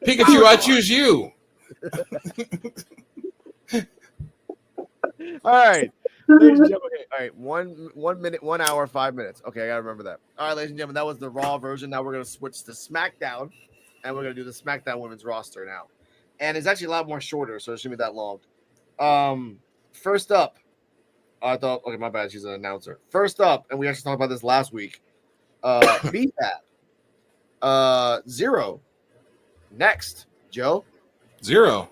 Pikachu, I choose you. All right. Ladies and gentlemen, all right, 1 minute, 1 hour, 5 minutes. Okay, I gotta remember that. All right, ladies and gentlemen, that was the Raw version. Now we're gonna switch to SmackDown, and we're gonna do the SmackDown women's roster now. And it's actually a lot more shorter, so it shouldn't be that long. First up, I thought, okay, my bad, she's an announcer. First up, and we actually talked about this last week. BFAB. Zero. Next, Joe. Zero.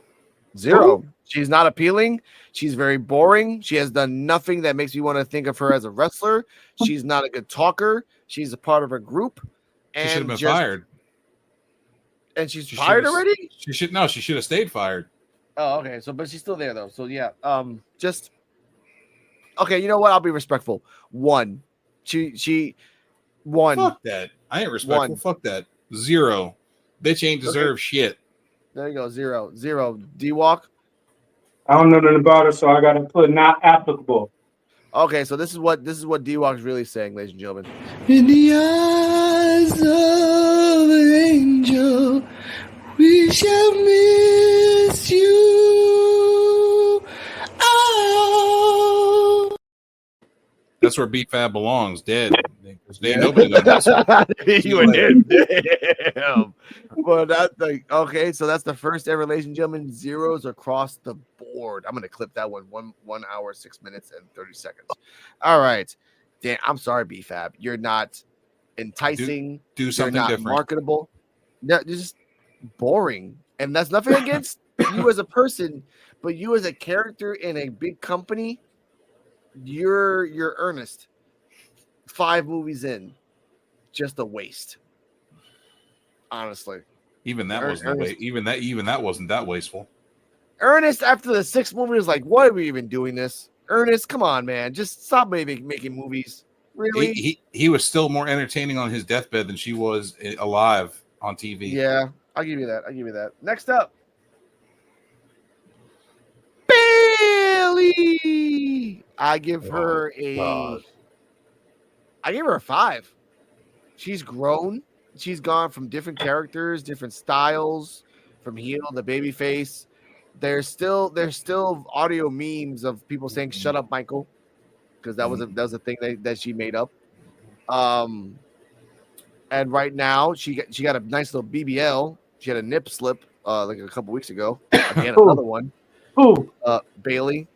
She's not appealing. She's very boring. She has done nothing that makes me want to think of her as a wrestler. She's not a good talker. She's a part of a group. She should have been fired. And she's fired already? She should have stayed fired. Oh, okay. So, but she's still there though. So yeah. Just okay. You know what? I'll be respectful. One. She one. Fuck that. I ain't respectful. Fuck that. Zero. Bitch ain't deserve shit. There you go. Zero. D-Walk. I don't know nothing about it, so I gotta put not applicable. Okay, so this is what D-Walk is really saying, ladies and gentlemen. In the eyes of an angel, we shall miss you. Oh. That's where BFAB belongs, dead. Nobody knows. You were dead. Damn. Well, that's like okay. So that's the first ever, ladies and gentlemen. Zeros across the board. I'm gonna clip that one. 1 hour, 6 minutes, and 30 seconds. All right. Dan, I'm sorry, BFAB. You're not enticing. Do something you're not different. Marketable. No, you're just boring. And that's nothing against you as a person, but you as a character in a big company. You're earnest. 5 movies in, just a waste. Honestly, even that wasn't even that wasn't that wasteful. Ernest, after the 6th movie, was like, "Why are we even doing this?" Ernest, come on, man, just stop making movies. Really? He was still more entertaining on his deathbed than she was alive on TV. Yeah, I'll give you that. Next up, Bailey. I give her a 5. She's grown. She's gone from different characters, different styles, from heel to babyface. There's still audio memes of people saying "Shut up, Michael," because that was a thing that she made up. And right now she got a nice little BBL. She had a nip slip like a couple weeks ago. Again, another one. Who? Bailey.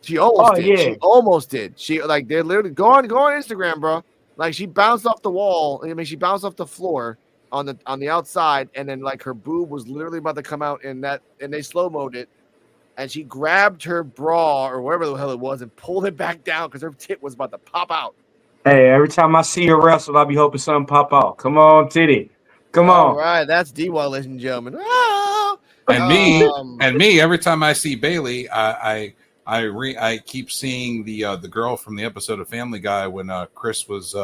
She almost did. Yeah. She almost did. She they're literally go on Instagram, bro. Like she bounced off the wall. I mean, she bounced off the floor on the outside, and then like her boob was literally about to come out and they slow-moed it, and she grabbed her bra or whatever the hell it was and pulled it back down because her tit was about to pop out. Hey, every time I see her wrestle, I'll be hoping something pop out. Come on, titty. Come on. All right, that's D-Wall, ladies and gentlemen. Oh! And me, every time I see Bailey, I keep seeing the girl from the episode of Family Guy when Chris was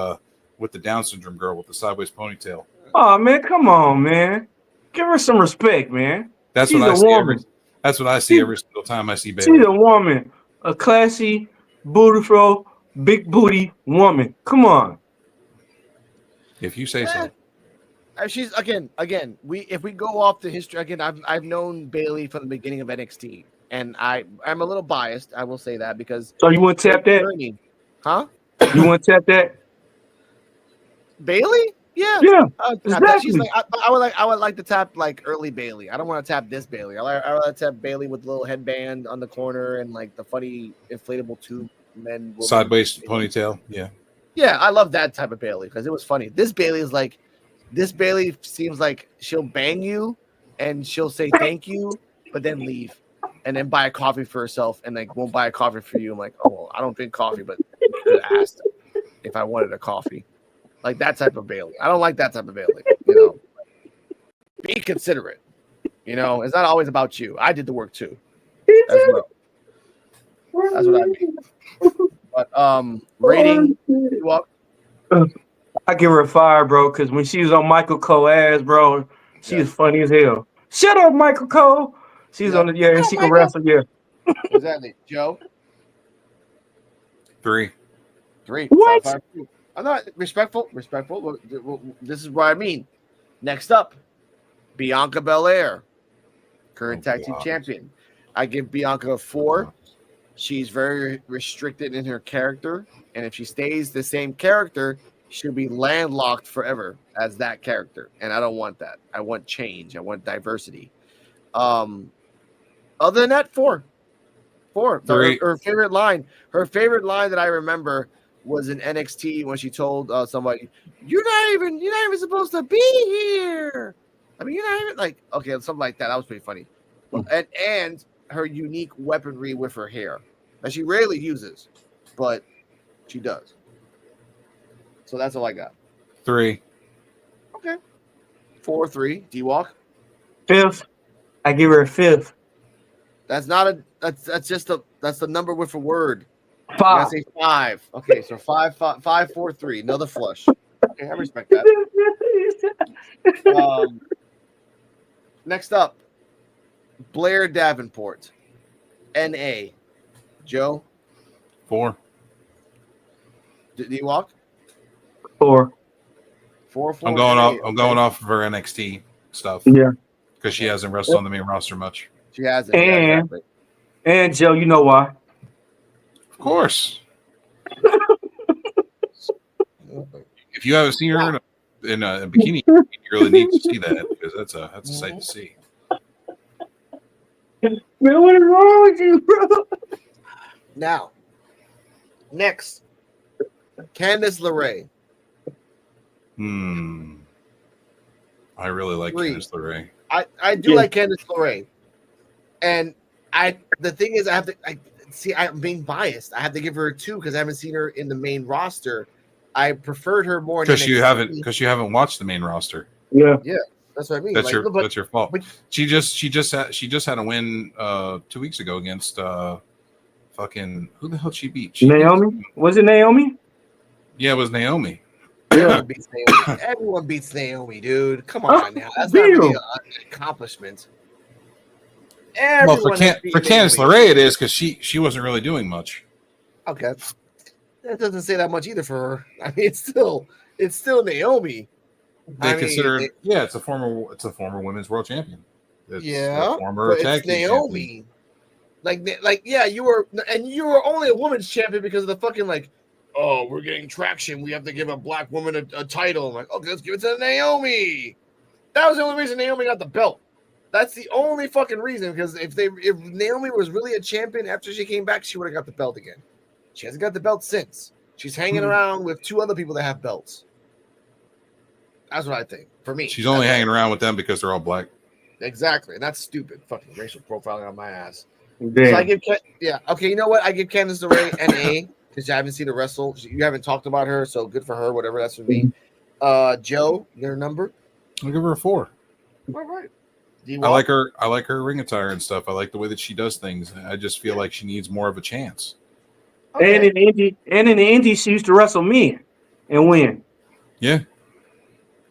with the Down syndrome girl with the sideways ponytail. Oh man, come on, man. Give her some respect, man. That's what I see every single time I see Bailey. She's a woman, a classy, beautiful, big booty woman. Come on. If you say so. She's again. If we go off the history again, I've known Bailey from the beginning of NXT, and I'm a little biased. I will say that because. So you want to tap that? Huh? You want to tap that? Bailey? Yeah. Exactly. She's like, I would like to tap like early Bailey. I don't want to tap this Bailey. I want to tap Bailey with the little headband on the corner and like the funny inflatable tube men. Sideways ponytail. Yeah. Yeah, I love that type of Bailey because it was funny. This Bailey seems like she'll bang you and she'll say thank you, but then leave and then buy a coffee for herself and like won't buy a coffee for you. I'm like, oh, well, I don't drink coffee, but you could have asked if I wanted a coffee. Like that type of Bailey. I don't like that type of Bailey. You know, be considerate. You know, it's not always about you. I did the work too, as well. That's what I mean. But rating. I give her a 5, bro, because when she was on Michael Cole ass, bro, she was funny as hell. Shut up, Michael Cole. She's on the and she can wrestle. Exactly, Joe. 3. What? 5, 2. I'm not respectful. This is what I mean. Next up, Bianca Belair, current Oh, tag team God. champion. I give Bianca a 4. She's very restricted in her character, and if she stays the same character, she'll be landlocked forever as that character, and I don't want that. I want change. I want diversity. Other than that, 4. 4. Three. Her favorite line. Her favorite line that I remember was in NXT when she told somebody, "You're not even supposed to be here." I mean, you're not even like okay, something like that. That was pretty funny. And her unique weaponry with her hair that she rarely uses, but she does. So that's all I got. 3. Okay. 4-3. D-Walk. 5th. I give her a 5th. That's not a. That's just a. That's the number with a word. 5. You gotta say 5. Okay, so 5, 4, 3. Another flush. Okay, I respect that. Next up, Blair Davenport, NA. Joe, 4. D-Walk. 4. 4. I'm going off. I'm going off of her NXT stuff. Yeah. Because she hasn't wrestled on the main roster much. She hasn't. And- Yeah, exactly. And Joe, you know why? Of course. If you haven't seen her in a bikini, you really need to see that because that's a sight to see. Man, what is wrong with you, bro? Now, next, Candice LeRae. I really like 3. Candice LeRae. I do like Candice LeRae, and the thing is I'm being biased. I have to give her a 2 because I haven't seen her in the main roster. I preferred her more Because you haven't watched the main roster. Yeah. That's what I mean. That's Like, your fault. but- She just had a win 2 weeks ago against fucking who the hell she beat? Naomi? Was it Naomi? Yeah, it was Naomi. Everyone beats Naomi. Everyone beats Naomi, dude. Come on now. That's not really an accomplishment. Well, for Everyone has beaten Candice Naomi. LeRae, it is because she wasn't really doing much. Okay. That doesn't say that much either for her. I mean, it's still Naomi. They consider it's a former women's world champion. It's a former but tag it's team Naomi. champion. Like you were only a women's champion because of the fucking we're getting traction. We have to give a black woman a title. I'm like, okay, let's give it to Naomi. That was the only reason Naomi got the belt. That's the only fucking reason. Because if Naomi was really a champion after she came back, she would have got the belt again. She hasn't got the belt since. She's hanging around with 2 other people that have belts. That's what I think. For me, She's only hanging around with them because they're all black. Exactly, and that's stupid. Fucking racial profiling on my ass. Damn. So I give okay. You know what? I give Candice LeRae an A because I haven't seen her wrestle. You haven't talked about her, so good for her. Whatever, that's for me. Joe, your number? I'll give her a 4. All right. I like her ring attire and stuff. I like the way that she does things. I just feel like she needs more of a chance. Okay. And in the indie, she used to wrestle me and win. Yeah.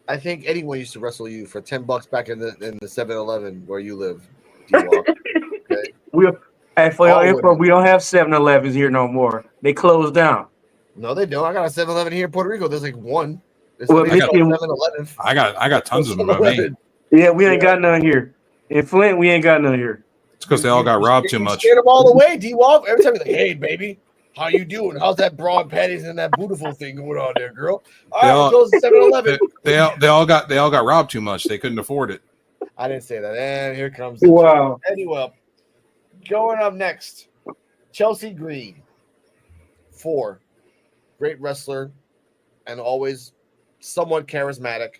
I think anyone used to wrestle you for $10 back in the 7-Eleven where you live. Okay. For your info, we don't have 7-Elevens here no more. They closed down. No, they don't. I got a 7-Eleven here in Puerto Rico. There's like one. There's Well, I got tons of them in my vein. Yeah, we ain't got none here. In Flint, we ain't got none here. It's because they all got robbed too much. Scared them all away, D-Walk. Every time you're like, hey, baby, how you doing? How's that broad panties and that beautiful thing going on there, girl? All right, we'll close the 7-Eleven. They all got robbed too much. They couldn't afford it. I didn't say that. And here comes Wow. Anyway, going up next, Chelsea Green. 4. Great wrestler and always somewhat charismatic.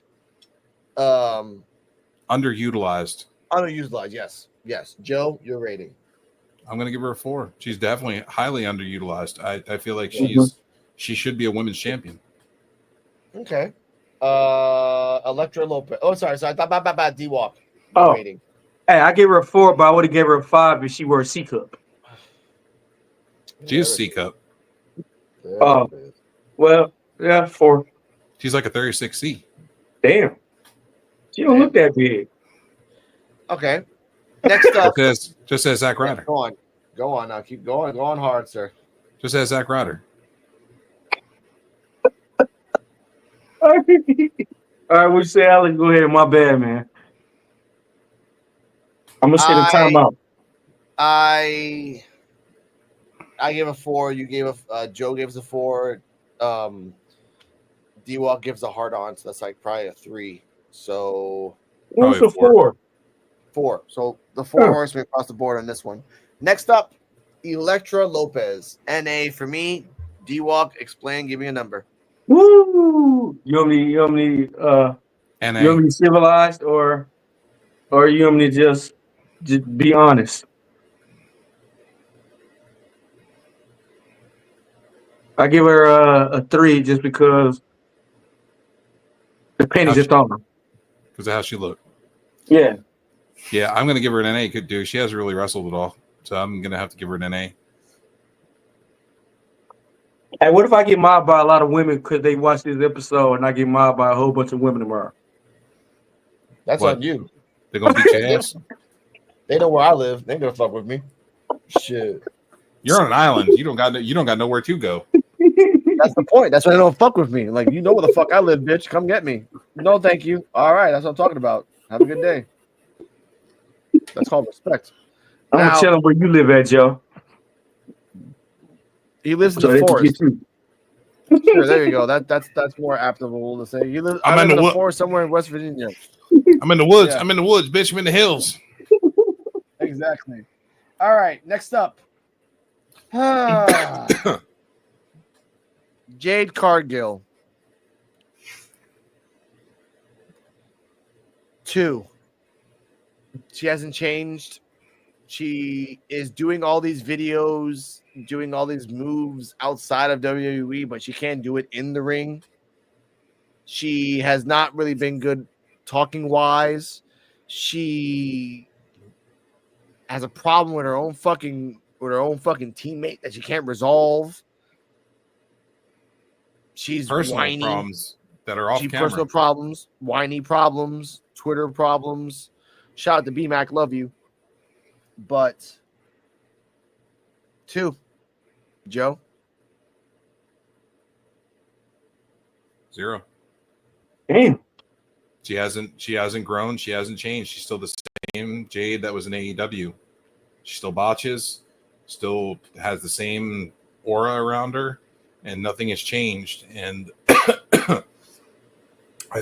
Underutilized. Underutilized, yes. Joe, your rating. I'm gonna give her a 4. She's definitely highly underutilized. I feel like she should be a women's champion. Okay. Electra Lopez. Oh, sorry. I thought about D-Walk. Rating. Hey, I give her a 4, but I would have gave her a 5 if she were a C cup. She is C cup. Oh, well, yeah, 4. She's like a 36C. Damn. She don't look that big. Okay. Next up. Just as Zack Ryder. Go on now. Keep going. Go on hard, sir. Just as Zack Ryder. All right, what you say, Alex? Go ahead. My bad, man. I'm gonna say the timeout. I gave a 4. You gave Joe gives a 4. D-Walk gives a hard on, so that's like probably a 3. So What's Probably a 4? 4. So the 4 horsemen across the board on this one. Next up, Electra Lopez. NA for me. D-Walk, explain, give me a number. Woo! You want me NA. civilized or you want me to just be honest? I give her a 3 just because the penny's a thumb. Because of how she looked. Yeah. Yeah, I'm going to give her an NA. Could do. She hasn't really wrestled at all. So I'm going to have to give her an NA. Hey, what if I get mobbed by a lot of women because they watch this episode and I get mobbed by a whole bunch of women tomorrow? That's What? on you. They're going to beat your ass? They know where I live. They ain't gonna fuck with me. Shit. You're on an island. You don't got nowhere to go. That's the point. That's why they don't fuck with me. Like, you know where the fuck I live, bitch. Come get me. No, thank you. All right, that's what I'm talking about. Have a good day. That's called respect. I'm Now, gonna tell them where you live at, Joe. He lives in So the they can forest. get you. Sure, there you go. That's more applicable to say. You live. I'm I in live in the the forest somewhere in West Virginia. I'm in the woods. Yeah. I'm in the woods, bitch. I'm in the hills. Exactly. All right. Next up, Jade Cargill. 2. She hasn't changed. She is doing all these videos, doing all these moves outside of WWE, but she can't do it in the ring. She has not really been good talking wise. She has a problem with her own fucking teammate that she can't resolve. She's Personal whiny. problems that are off camera. Personal problems, whiny problems, Twitter problems. Shout out to B-Mac, love you. But 2, Joe. 0. Damn. She hasn't grown. She hasn't changed. She's still the same Jade that was in AEW. She still botches, still has the same aura around her, and nothing has changed. And I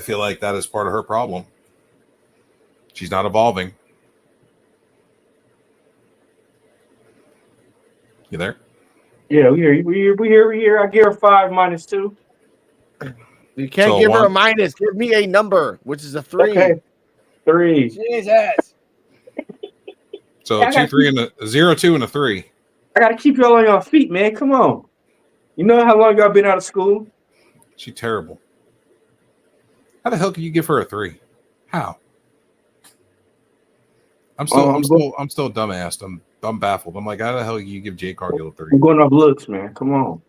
feel like that is part of her problem. She's not evolving. You there? Yeah, we hear. I give her 5 minus 2. You can't So give her a 1. minus. Give me a number, which is a 3. Okay. 3. Jesus. So 2, 3, and a 0, 2, and a 3. I gotta keep y'all on your feet, man. Come on. You know how long y'all been out of school? She's terrible. How the hell can you give her a 3? How? I'm still dumbassed. I'm baffled. I'm like, how the hell can you give Jade Cargill a 3? I'm going off looks, man. Come on.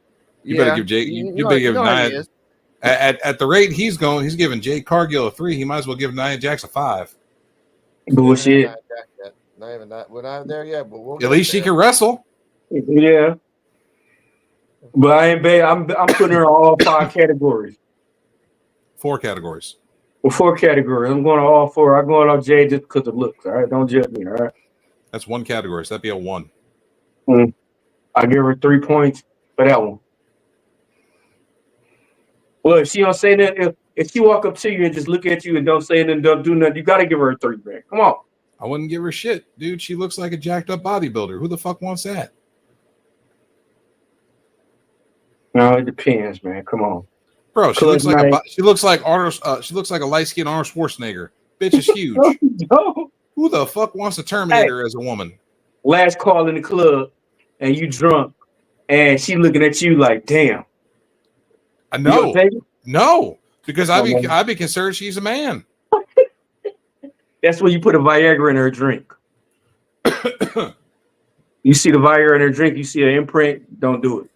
You better give Jade. You better give Nia. At the rate he's going, he's giving Jade Cargill a 3. He might as well give Nia Jax a 5. Bullshit. Not even that. We're not there yet, but we'll At least she can wrestle. Yeah. But I ain't bad. I'm putting her in all 5 categories. 4 categories. Well, 4 categories. I'm going to all 4. I'm going off Jay just because of looks. All right, don't judge me. All right. That's 1 category. So that'd be a 1. I give her 3 points for that one. Well, if she don't say nothing, if she walk up to you and just look at you and don't say nothing, don't do nothing, you got to give her a 3, man. Come on. I wouldn't give her shit, dude. She looks like a jacked up bodybuilder. Who the fuck wants that? No, it depends, man. Come on, bro. She looks like she looks like a light skinned Arnold Schwarzenegger. Bitch is huge. No. Who the fuck wants to terminate her as a woman? Last call in the club, and you drunk, and she looking at you like, damn. I know. No, because I'd be concerned she's a man. That's when you put a Viagra in her drink. You see the Viagra in her drink, you see an imprint, don't do it.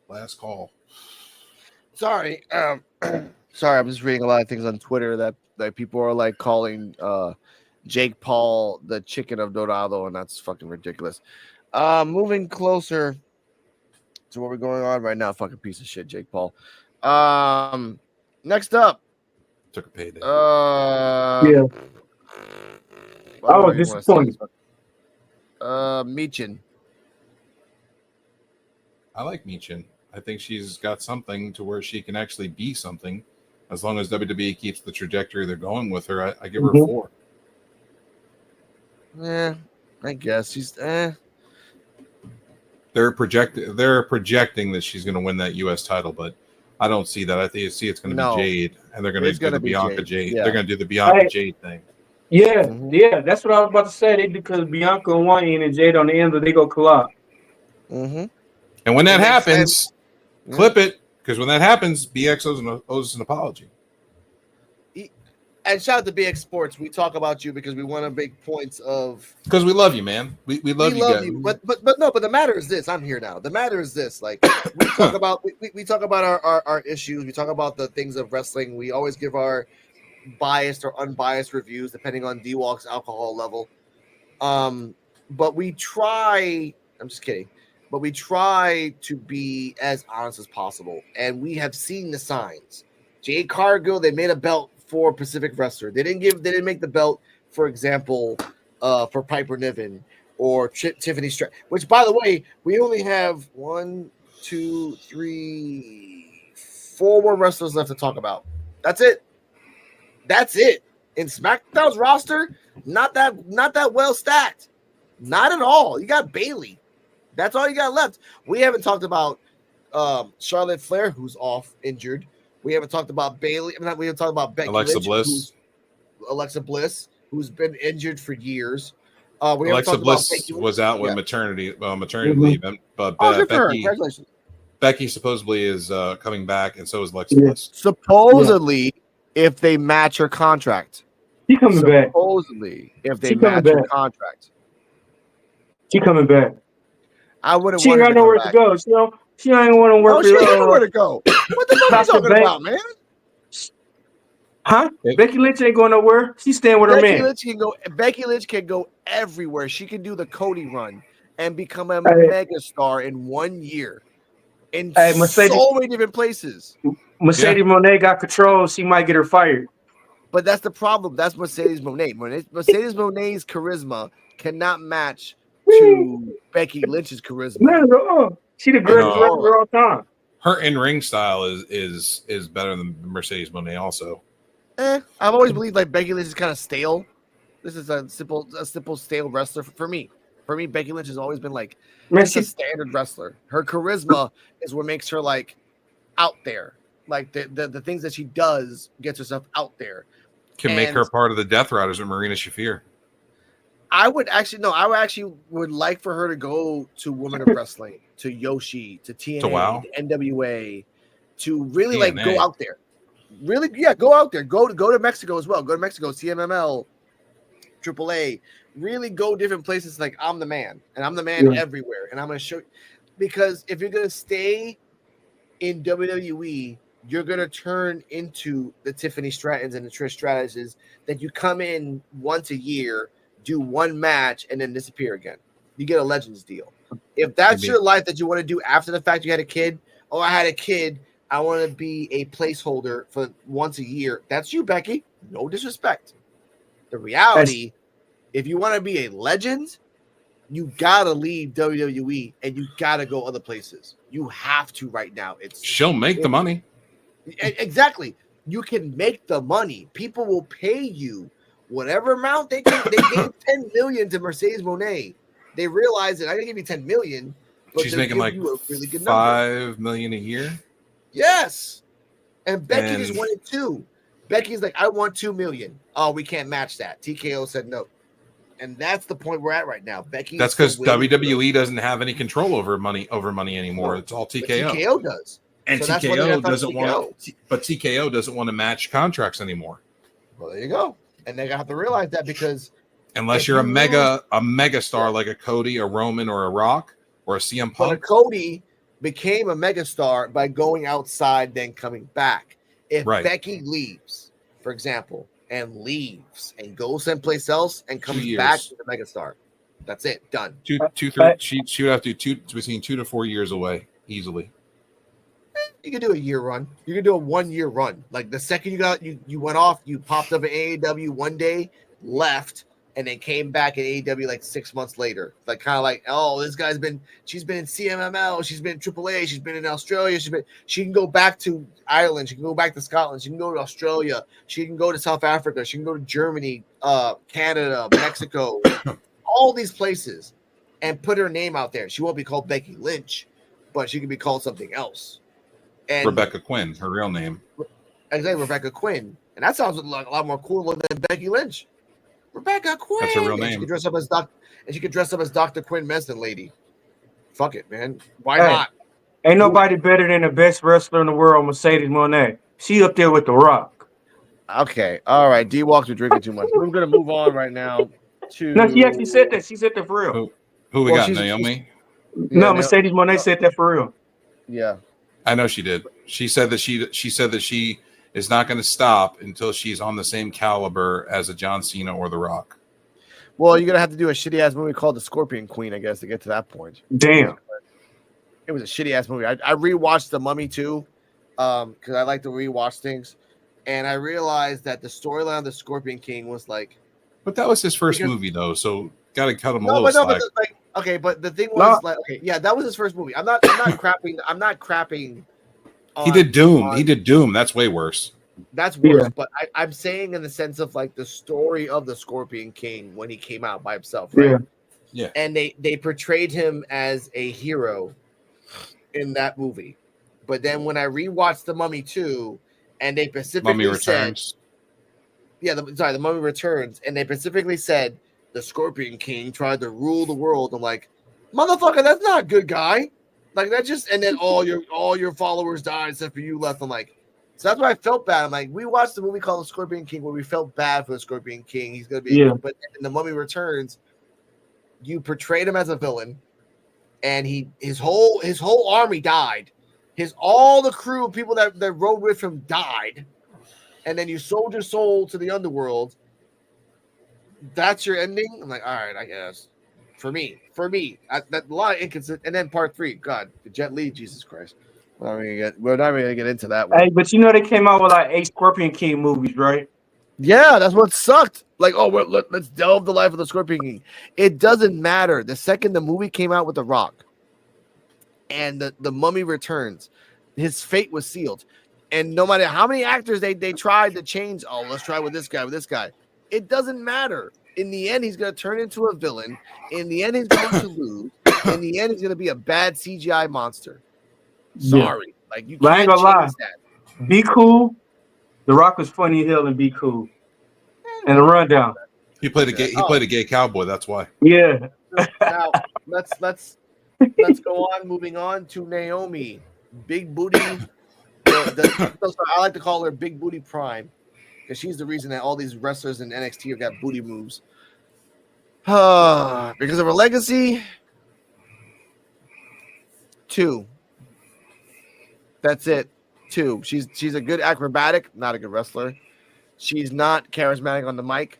Last call. Sorry. Sorry, I'm just reading a lot of things on Twitter that people are like calling Jake Paul the chicken of Dorado, and that's fucking ridiculous. Moving closer to what we're going on right now, fucking piece of shit, Jake Paul. Next up, took a payday. Yeah. I was disappointed. Michin. I like Michin. I think she's got something to where she can actually be something. As long as WWE keeps the trajectory they're going with her, I give her a 4. Yeah, I guess she's. They're projecting that she's going to win that U.S. title, but I don't see that. I think it's going to be Jade, and they're going to do the Bianca Jade. Yeah. They're going to do the Bianca Jade thing. Yeah, that's what I was about to say. They because Bianca and Wayne and Jade on the end, they go collide. Mm-hmm. And when that happens, clip it, because when that happens, BX owes us an apology. And shout out to BX Sports. We talk about you because we want to make points of because we love you, man. We love you guys. But the matter is this. I'm here now. The matter is this. Like we talk about we talk about our issues. We talk about the things of wrestling. We always give our biased or unbiased reviews depending on D-Walk's alcohol level. But we try. I'm just kidding. But we try to be as honest as possible, and we have seen the signs. Jade Cargill, they made a belt for Pacific Wrestler. They didn't make the belt, for example, for Piper Niven or Tiffany Stratton. Which, by the way, we only have 1, 2, 3, 4 more wrestlers left to talk about. That's it. In SmackDown's roster, not that well stacked. Not at all. You got Bayley. That's all you got left. We haven't talked about Charlotte Flair, who's injured. We haven't talked about Bayley. We haven't talked about Becky Alexa Bliss, who's been injured for years. Alexa Bliss was out with maternity leave, but Becky supposedly is coming back, and so is Alexa Bliss. Supposedly, if they match her contract. She coming back. Supposedly, if they match her contract. She coming back. I wouldn't. She ain't got nowhere to go. She ain't want to work. She ain't nowhere to go. What the fuck are you talking about, man? Huh? Becky Lynch ain't going nowhere. She's staying with her man. Becky Lynch can go everywhere. She can do the Cody run and become a mega star in 1 year in so many different places. Mercedes Moné got control. She might get her fired. But that's the problem. That's Mercedes Moné. Mercedes Moné's charisma cannot match to Becky Lynch's charisma. No. She the greatest wrestler of all time. Her in-ring style is better than Mercedes Moné also. I've always believed like Becky Lynch is kind of stale. This is a simple stale wrestler for me. For me, Becky Lynch has always been like a standard wrestler. Her charisma is what makes her like out there. Like the things that she does gets herself out there. Can make her part of the Death Riders with Marina Shafir. I would like for her to go to Women of Wrestling, to Yoshi, to TNA, to NWA, to really like go out there. Really, go out there. Go to Mexico as well. Go to Mexico, CMML, AAA. Really go different places. Like I'm the man, and I'm the man everywhere. And I'm going to show you, because if you're going to stay in WWE, you're going to turn into the Tiffany Strattons and the Trish Stratus that you come in once a year, do one match, and then disappear again. You get a Legends deal. If that's your life that you want to do after the fact you had a kid, I had a kid, I want to be a placeholder for once a year. That's you, Becky. No disrespect. The reality, if you want to be a legend, you got to leave WWE and you got to go other places. You have to right now. She'll make the money. Exactly. You can make the money. People will pay you whatever amount they can. They gave $10 million to Mercedes Moné. They realized that I can give you $10 million, but she's making like a really good $5 million a year. Yes, and Becky just wanted $2 million. Becky's like, I want $2 million. Oh, we can't match that. TKO said no, and that's the point we're at right now. Becky. That's because WWE doesn't have any control over money anymore. It's all TKO. TKO does, and so TKO doesn't want to. But TKO doesn't want to match contracts anymore. Well, there you go. And they have to realize that, because unless you're a mega star like a Cody, a Roman, or a Rock, or a CM Punk. But a Cody became a megastar by going outside, then coming back. If Becky leaves, for example, and leaves and goes someplace else and comes back to the megastar, that's it, done. She would have to be between 2 to 4 years away easily. You could do a year run. You could do a 1 year run. Like the second you went off, you popped up at AEW one day, left, and then came back at AEW like 6 months later. Like kind of like, oh, she's been in CMML, she's been in AAA, she's been in Australia, she can go back to Ireland, she can go back to Scotland, she can go to Australia, she can go to South Africa, she can go to Germany, Canada, Mexico, all these places, and put her name out there. She won't be called Becky Lynch, but she can be called something else. And Rebecca Quinn, her real name. Exactly, Rebecca Quinn. And that sounds like a lot more cooler than Becky Lynch. Rebecca Quinn. That's her real name. She could dress up as Dr. Quinn Meston lady. Fuck it, man. Why not? Ain't nobody better than the best wrestler in the world, Mercedes Moné. She up there with The Rock. Okay. All right. D-Walks are drinking too much. We're going to move on right now to... No, she actually said that. She said that for real. Who we got, Naomi? No, Mercedes Moné said that for real. Yeah. I know she did. She said that she is not going to stop until she's on the same caliber as a John Cena or The Rock. Well, you're going to have to do a shitty-ass movie called The Scorpion Queen, I guess, to get to that point. Damn. It was a shitty-ass movie. I rewatched The Mummy too, because I like to rewatch things. And I realized that the storyline of The Scorpion King was like... But that was his first movie, though, so got to cut him a little slack. Okay, but the thing was that was his first movie. I'm not crapping. I'm not crapping. He did Doom. He did Doom. That's way worse. That's worse. Yeah. But I'm saying in the sense of like the story of the Scorpion King when he came out by himself, right? Yeah. And they portrayed him as a hero in that movie. But then when I rewatched The Mummy 2, and they specifically Mummy Returns. The Mummy Returns, and they specifically said the Scorpion King tried to rule the world. I'm like, motherfucker, that's not a good guy. Like that just, and then all your followers died except for you left. I'm like, so that's why I felt bad. I'm like, we watched the movie called The Scorpion King where we felt bad for the Scorpion King. He's gonna be, but in The Mummy Returns, you portrayed him as a villain, and his whole army died. All the crew of people that rode with him died, and then you sold your soul to the underworld. That's your ending. I'm like, all right, I guess. For me, that a lot of inconsistent. And then part 3, God, the Jet Li, Jesus Christ. We're not even gonna get into that one. Hey, but you know they came out with like 8 Scorpion King movies, right? Yeah, that's what sucked. Like, let's delve the life of the Scorpion King. It doesn't matter. The second the movie came out with The Rock, and the Mummy Returns, his fate was sealed. And no matter how many actors they tried to change, let's try with this guy. It doesn't matter. In the end, he's going to turn into a villain. In the end, he's going to lose. In the end, he's going to be a bad CGI monster. Sorry. Like, you can't change that. Be Cool. The Rock was funny as hell and Be Cool. And The Rundown. He played a gay cowboy. That's why. Yeah. Now, let's go on. Moving on to Naomi. Big booty. I like to call her Big Booty Prime. Because she's the reason that all these wrestlers in NXT have got booty moves. Because of her legacy. 2. That's it. 2. She's a good acrobatic, not a good wrestler. She's not charismatic on the mic.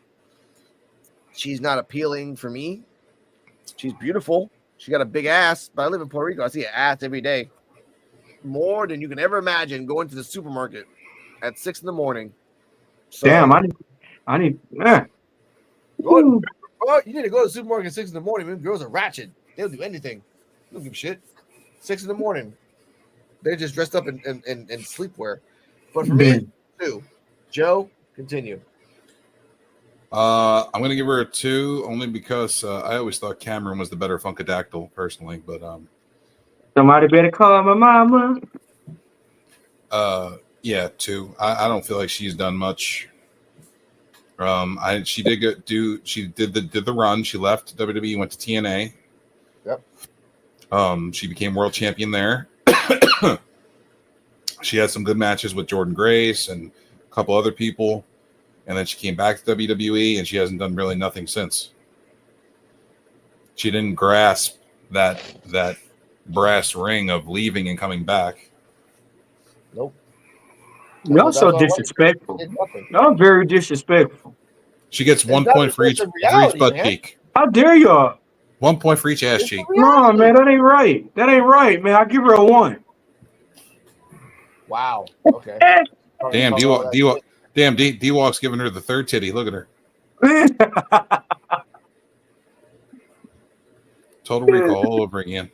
She's not appealing for me. She's beautiful. She got a big ass, but I live in Puerto Rico. I see an ass every day. More than you can ever imagine going to the supermarket at 6 a.m. So, damn, I need. You need to go to the supermarket at 6 a.m. Man, girls are ratchet. They'll do anything. They don't give a shit. 6 a.m. They're just dressed up in sleepwear. But for me, 2. Joe, continue. I'm gonna give her a 2 only because I always thought Cameron was the better Funkadactyl personally, but somebody better call my mama. Yeah, 2. I don't feel like she's done much. She did the run. She left WWE, went to TNA. Yep. She became world champion there. She had some good matches with Jordan Grace and a couple other people, and then she came back to WWE, and she hasn't done really nothing since. She didn't grasp that brass ring of leaving and coming back. Nope. Y'all so disrespectful. Y'all very disrespectful. She gets 1 point for each butt cheek. How dare y'all? 1 point for each ass cheek. No, man, that ain't right. That ain't right, man. I'll give her a 1. Wow. Okay. Damn, D-Walk's giving her the third titty. Look at her. Total Rico all over again.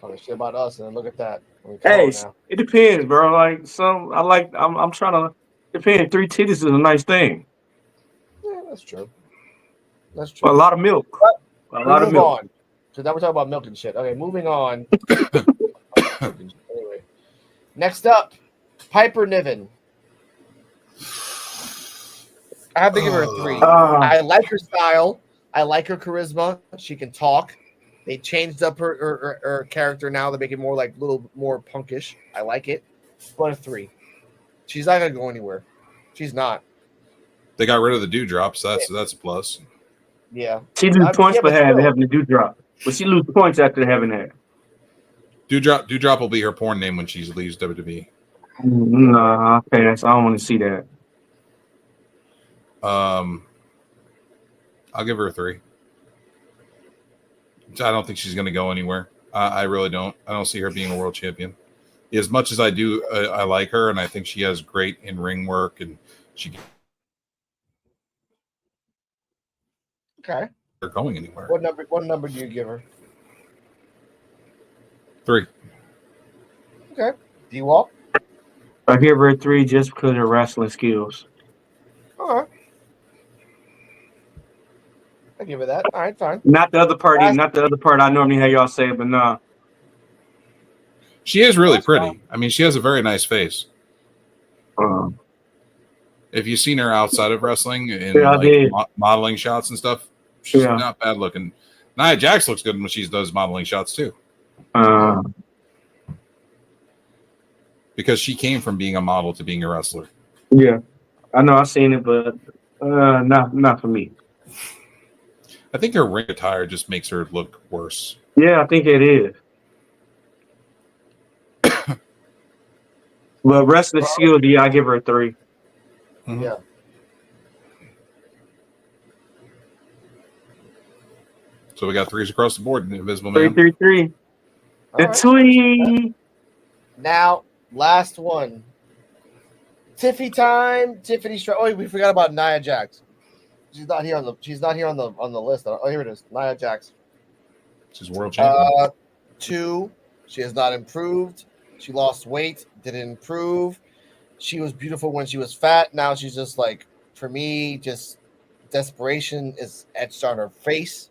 Talking shit about us, and then look at that. Hey, Now. it depends, bro. Like I'm trying to depend. 3 titties is a nice thing. Yeah, that's true. That's A true. lot of milk. A lot of milk. On. So now we're talking about milk and shit. Okay, moving on. Anyway, next up, Piper Niven. I have to give her a 3. I like her style. I like her charisma. She can talk. They changed up her character now to make it more like a little more punkish. I like it, but a 3. She's not gonna go anywhere. She's not. They got rid of the dewdrops. That's a plus. Yeah. She lose points for having the dewdrop, but she lose points after having that. Dewdrop will be her porn name when she leaves WWE. Nah, I don't want to see that. I'll give her a 3. I don't think she's going to go anywhere. I really don't. I don't see her being a world champion. As much as I do, I like her, and I think she has great in-ring work, and she okay. They're going anywhere. What number do you give her? 3. Okay. D-Walk? I give her a 3 just because of her wrestling skills. All right. I give it that. All right, fine. Not the other part. Not the other part I normally hear y'all say, but nah. She is really pretty. I mean, she has a very nice face. If you've seen her outside of wrestling in modeling shots and stuff, she's not bad looking. Nia Jax looks good when she does modeling shots too. Because she came from being a model to being a wrestler. Yeah, I know. I've seen it, but not for me. I think her ring attire just makes her look worse. Yeah, I think it is. But wrestling skill, I give her a 3. Mm-hmm. Yeah. So we got 3s across the board. Invisible Man. 3. The tweet. Now, last one. Tiffy time. Tiffany. Oh, we forgot about Nia Jax. She's not here on the list. Oh, here it is. Nia Jax. She's world champion. 2. She has not improved. She lost weight. Didn't improve. She was beautiful when she was fat. Now she's just like, for me, just desperation is etched on her face.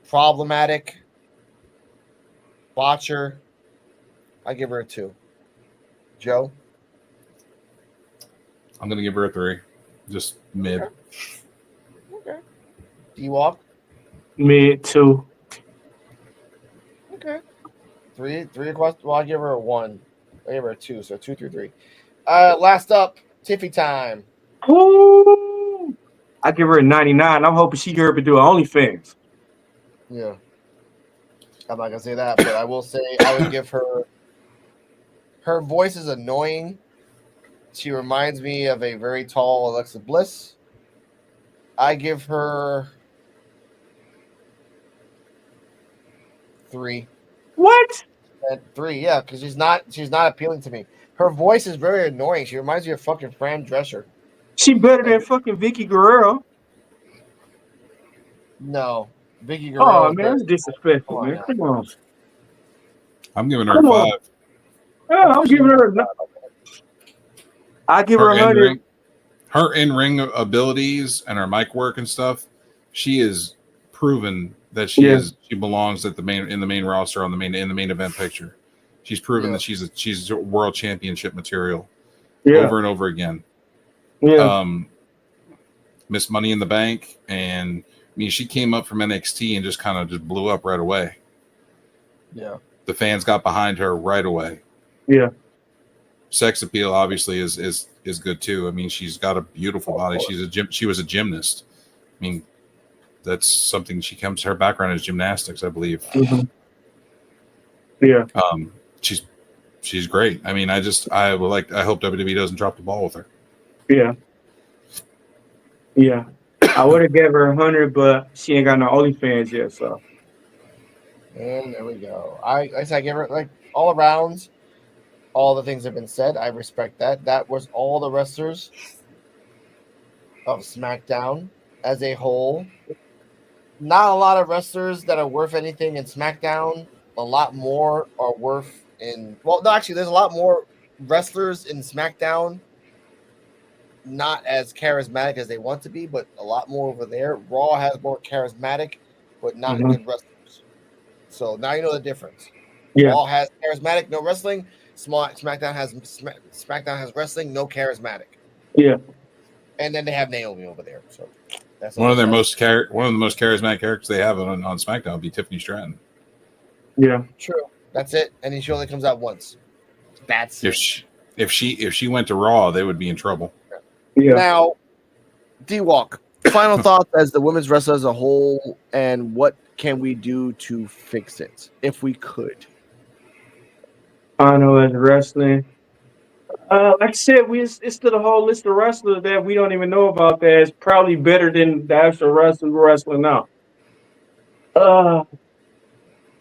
Problematic. Botcher. I give her a 2. Joe? I'm going to give her a 3. Just mid. Okay. D-Walk? Mid 2. Okay. 3 across. Well, I'll give her a 1. I give her a 2. So 2 through 3. Last up, Tiffy time. Ooh. I give her a 99. I'm hoping she can do OnlyFans. Yeah. I'm not gonna say that, but I will say I would give her. Her voice is annoying. She reminds me of a very tall Alexa Bliss. I give her 3. What? 3, yeah, because she's not appealing to me. Her voice is very annoying. She reminds me of fucking Fran Drescher. She better than fucking Vicky Guerrero. No, Vicky Guerrero. Oh man, that's disrespectful, man. Come on. I'm giving her a 5. Yeah, I'm giving her. I give her 100. Her in-ring abilities and her mic work and stuff. She is proven that she belongs in the main roster in the main event picture. She's proven that she's a world championship material over and over again. Yeah. Miss Money in the Bank, and I mean she came up from NXT and just kind of blew up right away. Yeah. The fans got behind her right away. Yeah. Sex appeal obviously is good too. I mean, she's got a beautiful body. She was a gymnast. I mean, that's something her background is gymnastics, I believe. Mm-hmm. Yeah. She's great. I mean, I hope WWE doesn't drop the ball with her. Yeah. Yeah. I would have gave her 100, but she ain't got no OnlyFans yet, so. And there we go. I give it like all around. All the things have been said. I respect that. That was all the wrestlers of SmackDown as a whole. Not a lot of wrestlers that are worth anything in SmackDown. A lot more are worth in. Well, no, actually, there's a lot more wrestlers in SmackDown. Not as charismatic as they want to be, but a lot more over there. Raw has more charismatic, but not Mhm. good wrestlers. So now you know the difference. Yeah. Raw has charismatic, no wrestling. SmackDown has wrestling, no charismatic. Yeah. And then they have Naomi over there. So that's One of the most charismatic characters they have on SmackDown would be Tiffany Stratton. Yeah. true. That's it. And she only comes out once. That's If it. if she went to Raw, they would be in trouble. Yeah. Now, D-Walk, final thoughts as the women's wrestler as a whole, and what can we do to fix it if we could? I know as wrestling. Like I said, it's to the whole list of wrestlers that we don't even know about that is probably better than the actual wrestling we're wrestling now.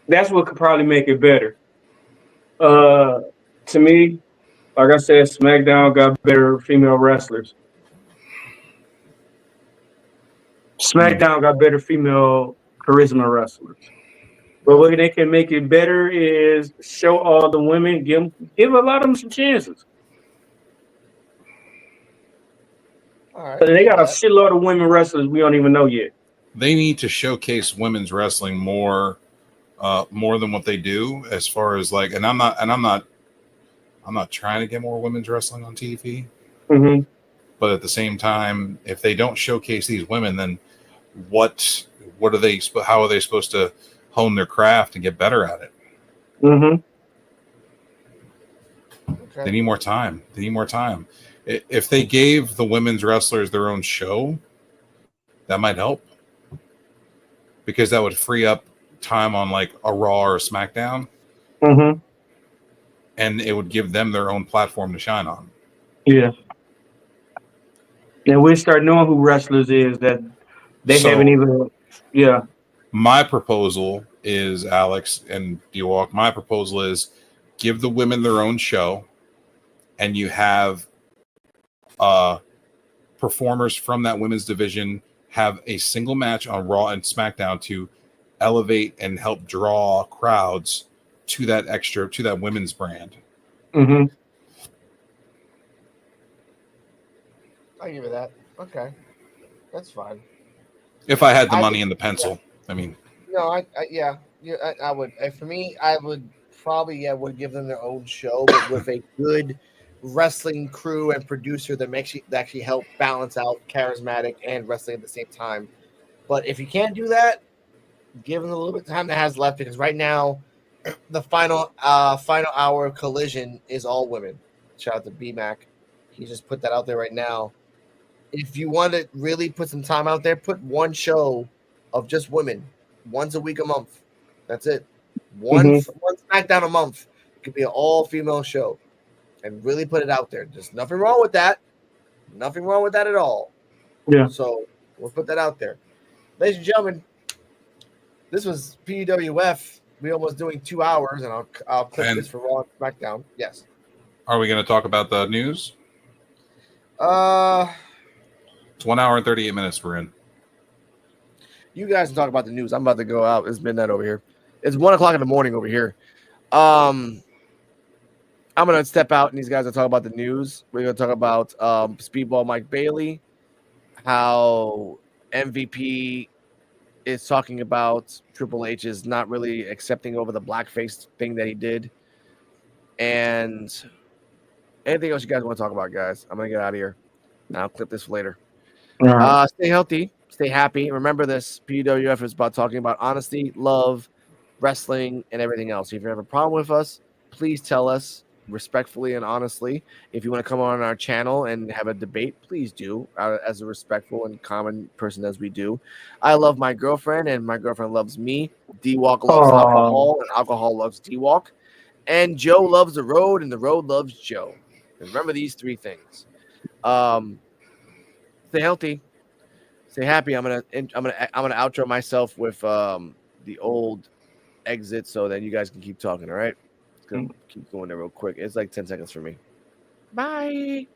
That's what could probably make it better. To me, like I said, SmackDown got better female wrestlers. SmackDown got better female charisma wrestlers. But what they can make it better is show all the women, give a lot of them some chances. All right. They got a shitload of women wrestlers we don't even know yet. They need to showcase women's wrestling more than what they do, as far as like, and I'm not trying to get more women's wrestling on TV. Mm-hmm. But at the same time, if they don't showcase these women, then what are they? How are they supposed to hone their craft and get better at it? Mm-hmm. Okay. They need more time. If they gave the women's wrestlers their own show, that might help, because that would free up time on like a Raw or a SmackDown, Mm-hmm. and it would give them their own platform to shine on. Yeah. And we start knowing who wrestlers is that they haven't even. Yeah. My proposal is, Alex and D-Walk, my proposal is give the women their own show, and you have performers from that women's division have a single match on Raw and SmackDown to elevate and help draw crowds to that women's brand. Mm-hmm. I'll give you that. Okay. That's fine. If I had the money and the pencil. I mean, no, I would. For me, I would probably would give them their own show, but with a good wrestling crew and producer that actually help balance out charismatic and wrestling at the same time. But if you can't do that, give them a little bit of time that has left, because right now the final hour of Collision is all women. Shout out to B-Mac. He just put that out there right now. If you want to really put some time out there, put one show of just women, once a week, a month. That's it. One SmackDown a month. It could be an all-female show, and really put it out there. There's nothing wrong with that. Nothing wrong with that at all. Yeah. So we'll put that out there. Ladies and gentlemen, this was PWF. We're almost doing 2 hours, and I'll clip this for Raw and SmackDown. Yes. Are we going to talk about the news? It's 1 hour and 38 minutes we're in. You guys can talk about the news. I'm about to go out. It's midnight over here. It's 1 o'clock in the morning over here. I'm gonna step out, and these guys will talk about the news. We're gonna talk about Speedball Mike Bailey, how MVP is talking about Triple H is not really accepting over the blackface thing that he did, and anything else you guys want to talk about, guys. I'm gonna get out of here. Now I'll clip this for later. Stay healthy, stay happy. Remember this: PWF is about talking about honesty, love, wrestling, and everything else. If you have a problem with us, please tell us respectfully and honestly. If you want to come on our channel and have a debate, please do, as a respectful and common person as we do. I love my girlfriend, and my girlfriend loves me. D-Walk loves alcohol, and alcohol loves D-Walk. And Joe loves the road, and the road loves Joe. And remember these 3 things. Stay healthy, stay happy. I'm gonna outro myself with the old exit so then you guys can keep talking. All right, it's gonna keep going there real quick. It's like 10 seconds for me. Bye.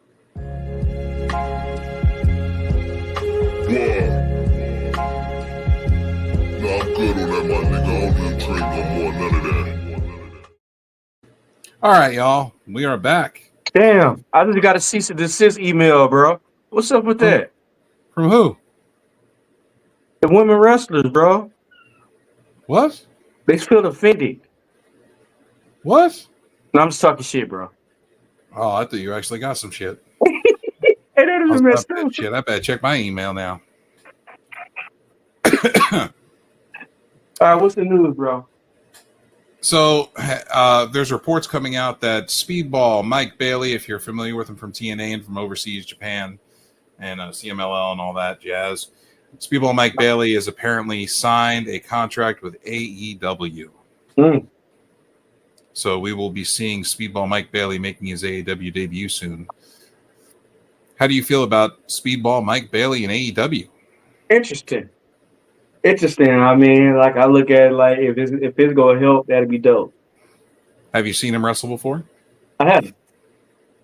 No, I'm good on that, my nigga. I don't even drink no more. None of that. All right, y'all. We are back. Damn, I just got a cease and desist email, bro. What's up with that? From who? The women wrestlers, bro. What? They feel offended. What? No, I'm just talking shit, bro. Oh, I thought you actually got some shit. Hey, that is messed up. Shit, I better check my email now. All right, what's the news, bro? So there's reports coming out that Speedball Mike Bailey, if you're familiar with him from TNA and from overseas Japan and CMLL and all that jazz, Speedball Mike Bailey has apparently signed a contract with AEW. So we will be seeing Speedball Mike Bailey making his AEW debut soon. How do you feel about Speedball Mike Bailey and AEW? Interesting. I mean, like I look at it like if it's gonna help, that'd be dope. Have you seen him wrestle before? I haven't.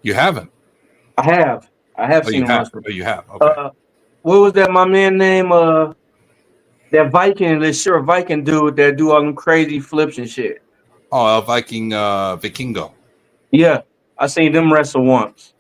You haven't? I have seen him wrestle. Oh, you have. Okay. What was that? My man name? That Viking, that sure Viking dude that do all them crazy flips and shit. Oh, Vikingo. Yeah, I seen them wrestle once.